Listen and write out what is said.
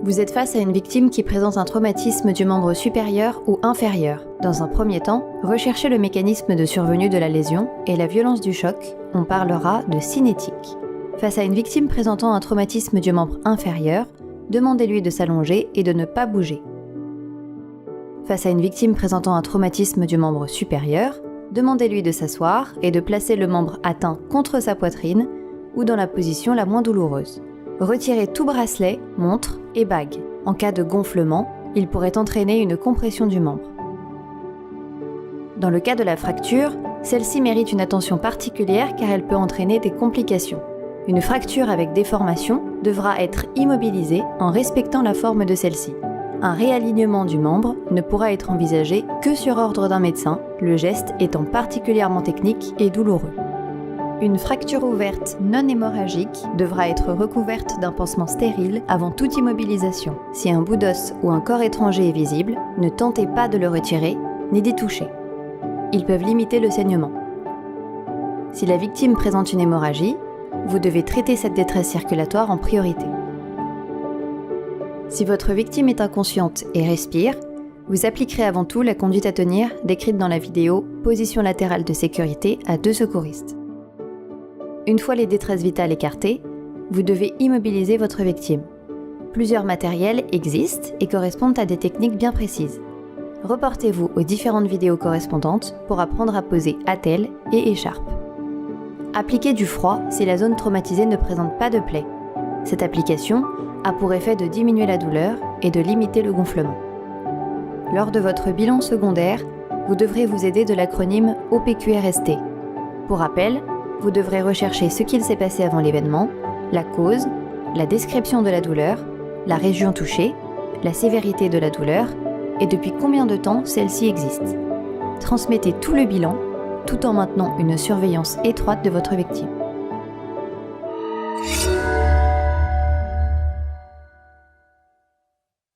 Vous êtes face à une victime qui présente un traumatisme du membre supérieur ou inférieur. Dans un premier temps, recherchez le mécanisme de survenue de la lésion et la violence du choc, on parlera de cinétique. Face à une victime présentant un traumatisme du membre inférieur, demandez-lui de s'allonger et de ne pas bouger. Face à une victime présentant un traumatisme du membre supérieur, demandez-lui de s'asseoir et de placer le membre atteint contre sa poitrine ou dans la position la moins douloureuse. Retirez tout bracelet, montre et bague. En cas de gonflement, il pourrait entraîner une compression du membre. Dans le cas de la fracture, celle-ci mérite une attention particulière car elle peut entraîner des complications. Une fracture avec déformation devra être immobilisée en respectant la forme de celle-ci. Un réalignement du membre ne pourra être envisagé que sur ordre d'un médecin, le geste étant particulièrement technique et douloureux. Une fracture ouverte non hémorragique devra être recouverte d'un pansement stérile avant toute immobilisation. Si un bout d'os ou un corps étranger est visible, ne tentez pas de le retirer ni d'y toucher. Ils peuvent limiter le saignement. Si la victime présente une hémorragie, vous devez traiter cette détresse circulatoire en priorité. Si votre victime est inconsciente et respire, vous appliquerez avant tout la conduite à tenir décrite dans la vidéo « Position latérale de sécurité à 2 secouristes ». Une fois les détresses vitales écartées, vous devez immobiliser votre victime. Plusieurs matériels existent et correspondent à des techniques bien précises. Reportez-vous aux différentes vidéos correspondantes pour apprendre à poser attelle et écharpe. Appliquez du froid si la zone traumatisée ne présente pas de plaie. Cette application a pour effet de diminuer la douleur et de limiter le gonflement. Lors de votre bilan secondaire, vous devrez vous aider de l'acronyme OPQRST. Pour rappel, vous devrez rechercher ce qu'il s'est passé avant l'événement, la cause, la description de la douleur, la région touchée, la sévérité de la douleur et depuis combien de temps celle-ci existe. Transmettez tout le bilan tout en maintenant une surveillance étroite de votre victime.